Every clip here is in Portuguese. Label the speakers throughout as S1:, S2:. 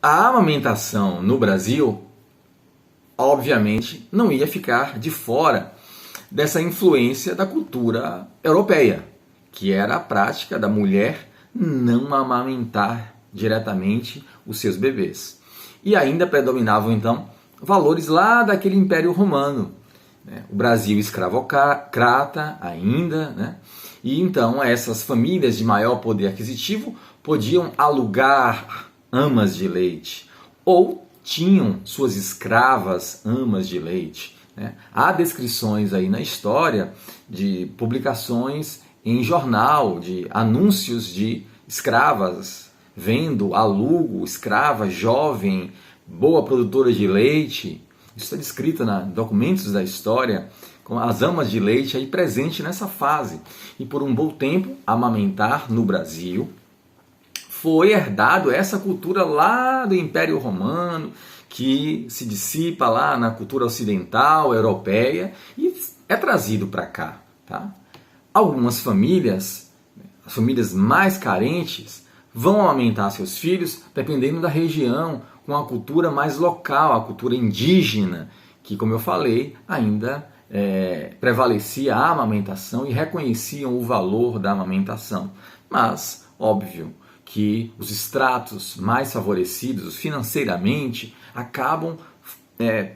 S1: A amamentação no Brasil, obviamente, não ia ficar de fora dessa influência da cultura europeia, que era a prática da mulher não amamentar diretamente os seus bebês. E ainda predominavam, então, valores lá daquele Império Romano, né? O Brasil escravocrata ainda, né? E então essas famílias de maior poder aquisitivo podiam alugar amas de leite ou tinham suas escravas amas de leite, né? Há descrições aí na história de publicações em jornal, de anúncios de escravas vendo alugo, escrava, jovem, boa produtora de leite. Isso está descrito em documentos da história, com as amas de leite aí presente nessa fase. E por um bom tempo, amamentar no Brasil foi herdado essa cultura lá do Império Romano, que se dissipa lá na cultura ocidental, europeia, e é trazido para cá. Tá? Algumas famílias, as famílias mais carentes, vão amamentar seus filhos dependendo da região, com a cultura mais local, a cultura indígena, que, como eu falei, ainda prevalecia a amamentação e reconheciam o valor da amamentação. Mas, óbvio, que os estratos mais favorecidos financeiramente acabam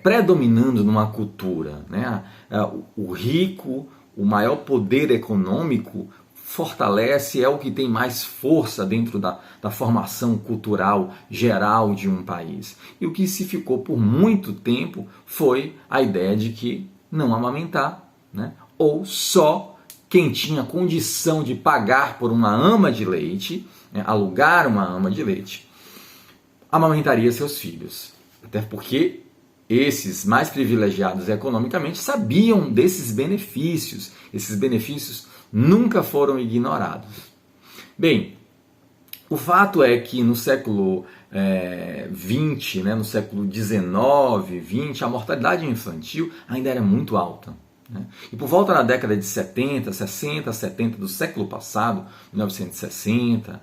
S1: predominando numa cultura, né? O rico, o maior poder econômico fortalece, é o que tem mais força dentro da formação cultural geral de um país. E o que se ficou por muito tempo foi a ideia de que não amamentar, né? Ou só quem tinha condição de pagar por uma ama de leite, né? Alugar uma ama de leite, amamentaria seus filhos. Até porque esses mais privilegiados economicamente sabiam desses benefícios. Esses benefícios nunca foram ignorados. Bem, o fato é que no século XX, né, no século XIX, XX, a mortalidade infantil ainda era muito alta. Né? E por volta da década de 70, 60, 70 do século passado, 1960,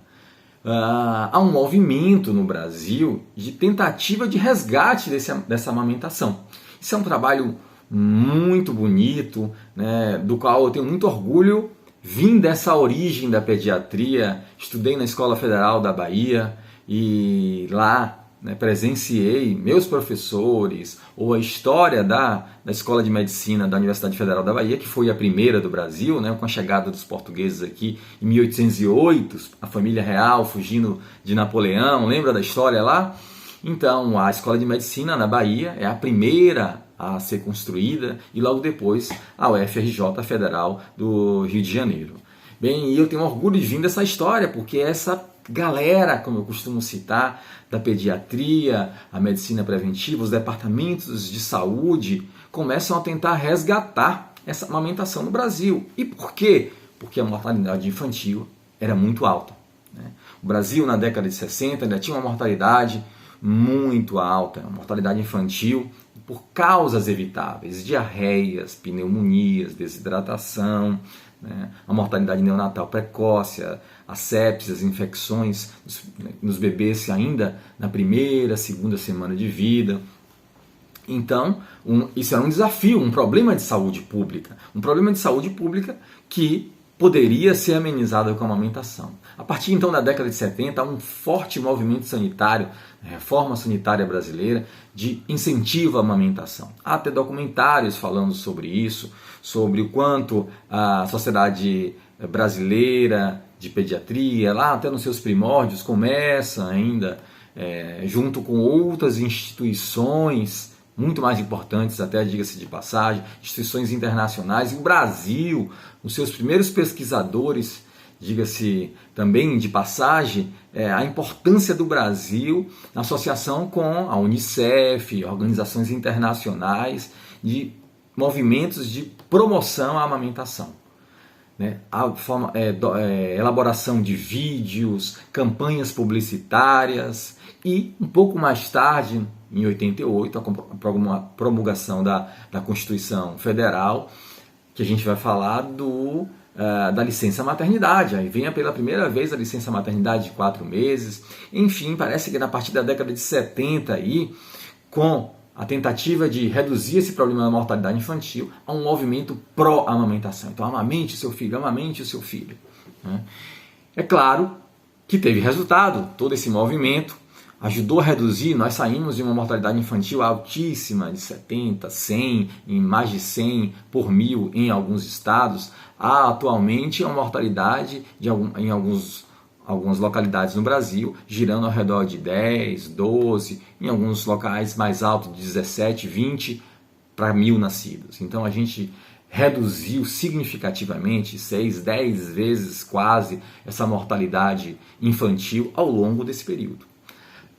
S1: há um movimento no Brasil de tentativa de resgate dessa amamentação. Isso é um trabalho muito bonito, né, do qual eu tenho muito orgulho. Vim dessa origem da pediatria, estudei na Escola Federal da Bahia e lá, né, presenciei meus professores ou a história da Escola de Medicina da Universidade Federal da Bahia, que foi a primeira do Brasil, né, com a chegada dos portugueses aqui em 1808, a família real fugindo de Napoleão, lembra da história lá? Então, a Escola de Medicina na Bahia é a primeira a ser construída e logo depois a UFRJ Federal do Rio de Janeiro. Bem, e eu tenho orgulho de vir dessa história, porque essa galera, como eu costumo citar, da pediatria, a medicina preventiva, os departamentos de saúde, começam a tentar resgatar essa amamentação no Brasil. E por quê? Porque a mortalidade infantil era muito alta. Né? O Brasil, na década de 60, ainda tinha uma mortalidade muito alta, uma mortalidade infantil por causas evitáveis, diarreias, pneumonias, desidratação, né? A mortalidade neonatal precoce, a sepsis, as infecções nos bebês ainda na primeira, segunda semana de vida. Então, isso era um desafio, um problema de saúde pública. Um problema de saúde pública que poderia ser amenizado com a amamentação. A partir então da década de 70, há um forte movimento sanitário, reforma sanitária brasileira, de incentivo à amamentação. Há até documentários falando sobre isso, sobre o quanto a sociedade brasileira de pediatria, lá até nos seus primórdios, começa ainda, junto com outras instituições muito mais importantes, até diga-se de passagem, instituições internacionais, e o Brasil, os seus primeiros pesquisadores, diga-se também de passagem, a importância do Brasil na associação com a Unicef, organizações internacionais, de movimentos de promoção à amamentação. Né? Elaboração de vídeos, campanhas publicitárias e, um pouco mais tarde, em 88, a promulgação da Constituição Federal, que a gente vai falar da licença maternidade. Aí vem pela primeira vez a licença maternidade de 4 meses. Enfim, parece que a partir da década de 70 aí, com a tentativa de reduzir esse problema da mortalidade infantil, há um movimento pró-amamentação. Então, amamente o seu filho, amamente o seu filho. Né? É claro que teve resultado, todo esse movimento ajudou a reduzir, nós saímos de uma mortalidade infantil altíssima, de 70, 100, em mais de 100 por mil em alguns estados, a atualmente uma mortalidade em algumas localidades no Brasil, girando ao redor de 10, 12, em alguns locais mais altos, de 17, 20 para 1.000 nascidos. Então a gente reduziu significativamente, 6, 10 vezes quase, essa mortalidade infantil ao longo desse período.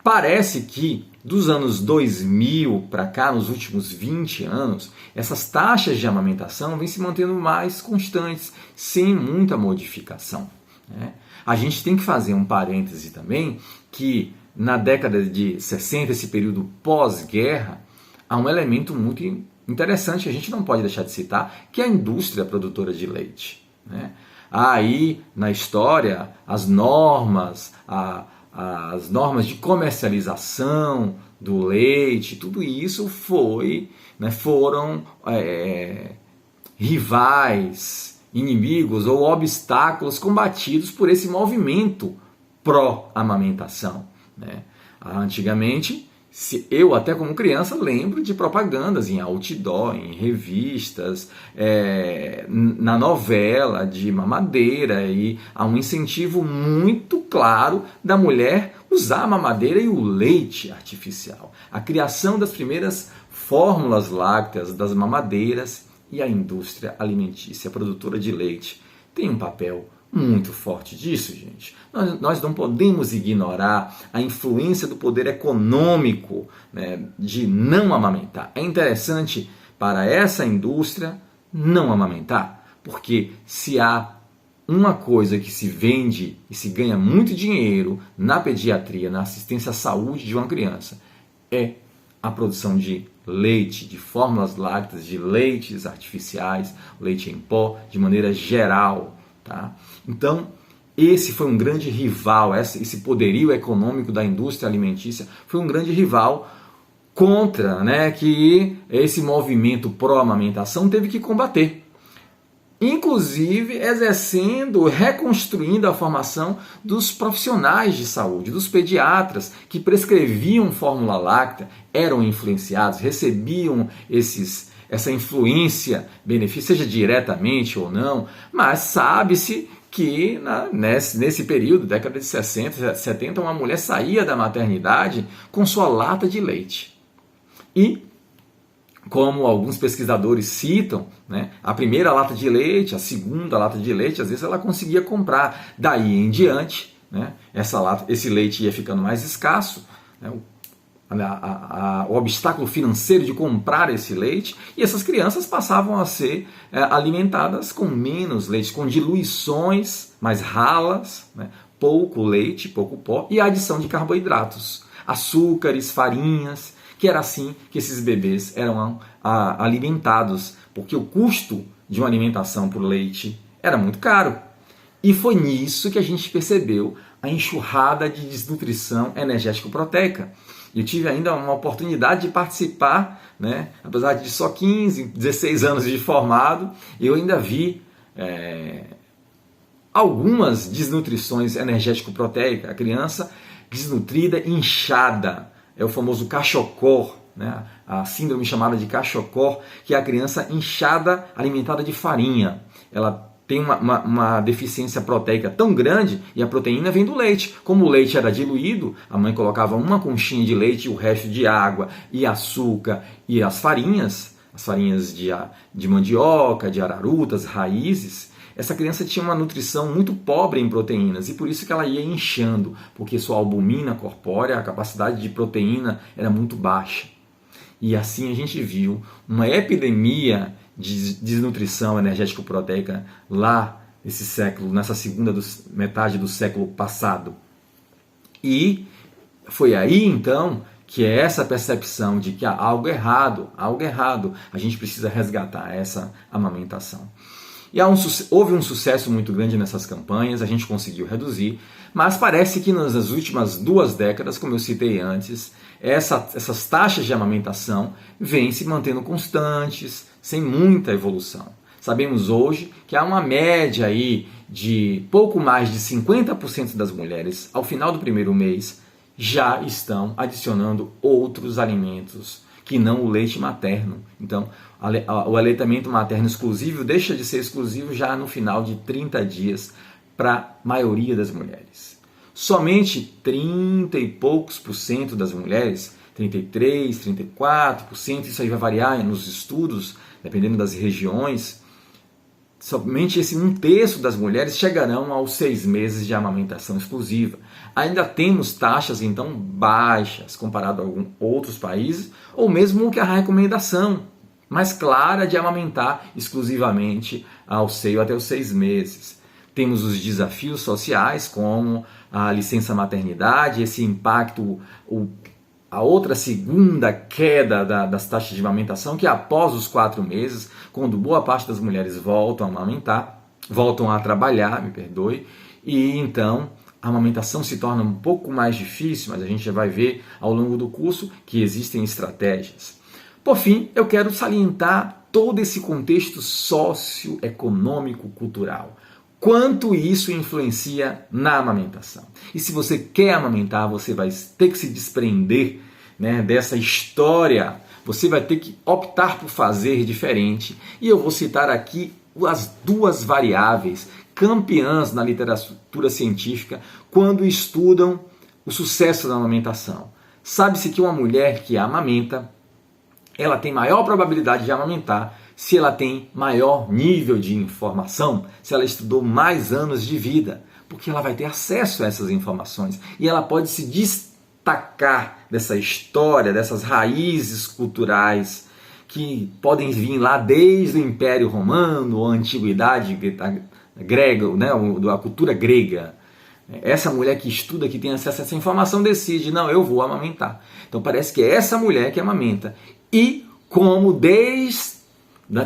S1: Parece que dos anos 2000 para cá, nos últimos 20 anos, essas taxas de amamentação vêm se mantendo mais constantes, sem muita modificação. Né? A gente tem que fazer um parêntese também, que na década de 60, esse período pós-guerra, há um elemento muito interessante que a gente não pode deixar de citar, que é a indústria produtora de leite. Né? Aí, na história, as normas de comercialização do leite, tudo isso foram rivais, inimigos ou obstáculos combatidos por esse movimento pró-amamentação. Né? Antigamente, eu até como criança lembro de propagandas em outdoor, em revistas, na novela de mamadeira, e há um incentivo muito claro da mulher usar a mamadeira e o leite artificial. A criação das primeiras fórmulas lácteas das mamadeiras e a indústria alimentícia produtora de leite tem um papel muito forte disso, gente. Nós não podemos ignorar a influência do poder econômico, né, de não amamentar. É interessante para essa indústria não amamentar, porque se há uma coisa que se vende e se ganha muito dinheiro na pediatria, na assistência à saúde de uma criança, é a produção de leite, de fórmulas lácteas, de leites artificiais, leite em pó, de maneira geral. Tá? Então, esse foi um grande rival, esse poderio econômico da indústria alimentícia foi um grande rival contra, né, que esse movimento pró-amamentação teve que combater. Inclusive reconstruindo a formação dos profissionais de saúde, dos pediatras que prescreviam fórmula láctea, eram influenciados, recebiam essa influência, benefício, seja diretamente ou não, mas sabe-se que nesse período, década de 60, 70, uma mulher saía da maternidade com sua lata de leite. E, como alguns pesquisadores citam, né, a primeira lata de leite, a segunda lata de leite, às vezes ela conseguia comprar. Daí em diante, né, esse leite ia ficando mais escasso, né, o obstáculo financeiro de comprar esse leite, e essas crianças passavam a ser alimentadas com menos leite, com diluições mais ralas, né, pouco leite, pouco pó, e a adição de carboidratos, açúcares, farinhas, que era assim que esses bebês eram alimentados, porque o custo de uma alimentação por leite era muito caro. E foi nisso que a gente percebeu a enxurrada de desnutrição energético-proteica. Eu tive ainda uma oportunidade de participar, né? Apesar de só 15, 16 anos de formado, eu ainda vi algumas desnutrições energético-proteicas. A criança desnutrida, inchada, é o famoso cachocor, né? A síndrome chamada de cachocor, que é a criança inchada, alimentada de farinha. Ela tem uma deficiência proteica tão grande, e a proteína vem do leite. Como o leite era diluído, a mãe colocava uma conchinha de leite, o resto de água e açúcar, e as farinhas de mandioca, de ararutas, raízes. Essa criança tinha uma nutrição muito pobre em proteínas, e por isso que ela ia inchando, porque sua albumina corpórea, a capacidade de proteína, era muito baixa. E assim a gente viu uma epidemia de desnutrição energético-proteica lá nesse século, nessa segunda metade do século passado. E foi aí então que é essa percepção de que há algo errado, a gente precisa resgatar essa amamentação. E houve um sucesso muito grande nessas campanhas, a gente conseguiu reduzir, mas parece que nas últimas 2 décadas, como eu citei antes, essas taxas de amamentação vêm se mantendo constantes, sem muita evolução. Sabemos hoje que há uma média aí de pouco mais de 50% das mulheres, ao final do primeiro mês, já estão adicionando outros alimentos que não o leite materno. Então, o aleitamento materno exclusivo deixa de ser exclusivo já no final de 30 dias para a maioria das mulheres. Somente 30 e poucos % das mulheres, 33, 34%, isso aí vai variar nos estudos, dependendo das regiões, somente esse 1/3 das mulheres chegarão aos 6 meses de amamentação exclusiva. Ainda temos taxas então baixas comparado a outros países, ou mesmo que a recomendação mais clara de amamentar exclusivamente ao seio até os 6 meses. Temos os desafios sociais, como a licença maternidade, esse impacto, a outra segunda queda das taxas de amamentação, que é após os 4 meses, quando boa parte das mulheres voltam a amamentar, voltam a trabalhar, e então a amamentação se torna um pouco mais difícil, mas a gente já vai ver ao longo do curso que existem estratégias. Por fim, eu quero salientar todo esse contexto socioeconômico, cultural. Quanto isso influencia na amamentação. E se você quer amamentar, você vai ter que se desprender, né, dessa história. Você vai ter que optar por fazer diferente. E eu vou citar aqui as 2 variáveis campeãs na literatura científica quando estudam o sucesso da amamentação. Sabe-se que uma mulher que amamenta, ela tem maior probabilidade de amamentar se ela tem maior nível de informação, se ela estudou mais anos de vida, porque ela vai ter acesso a essas informações e ela pode se destacar dessa história, dessas raízes culturais que podem vir lá desde o Império Romano, ou a Antiguidade grega, né, a cultura grega. Essa mulher que estuda, que tem acesso a essa informação, decide, não, eu vou amamentar. Então parece que é essa mulher que amamenta. E como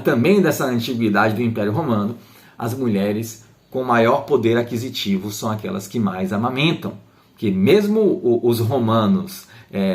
S1: também dessa antiguidade do Império Romano, as mulheres com maior poder aquisitivo são aquelas que mais amamentam. Porque mesmo os romanos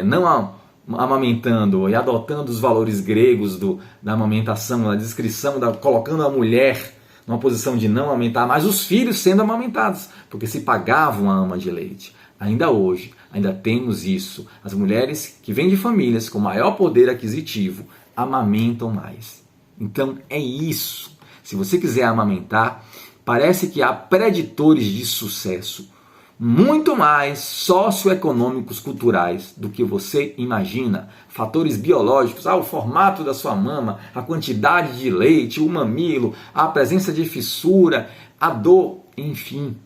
S1: não amamentando e adotando os valores gregos da amamentação, a descrição, colocando a mulher numa posição de não amamentar, mas os filhos sendo amamentados, porque se pagavam a ama de leite. Ainda hoje, ainda temos isso. As mulheres que vêm de famílias com maior poder aquisitivo amamentam mais. Então é isso. Se você quiser amamentar, parece que há preditores de sucesso muito mais socioeconômicos, culturais do que você imagina. Fatores biológicos, o formato da sua mama, a quantidade de leite, o mamilo, a presença de fissura, a dor, enfim.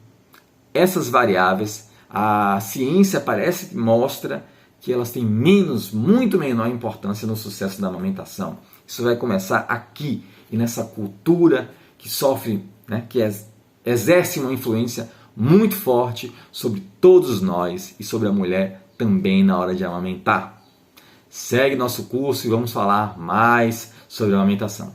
S1: Essas variáveis, a ciência parece que mostra que elas têm muito menor importância no sucesso da amamentação. Isso vai começar aqui e nessa cultura que sofre, né, que exerce uma influência muito forte sobre todos nós e sobre a mulher também na hora de amamentar. Segue nosso curso e vamos falar mais sobre a amamentação.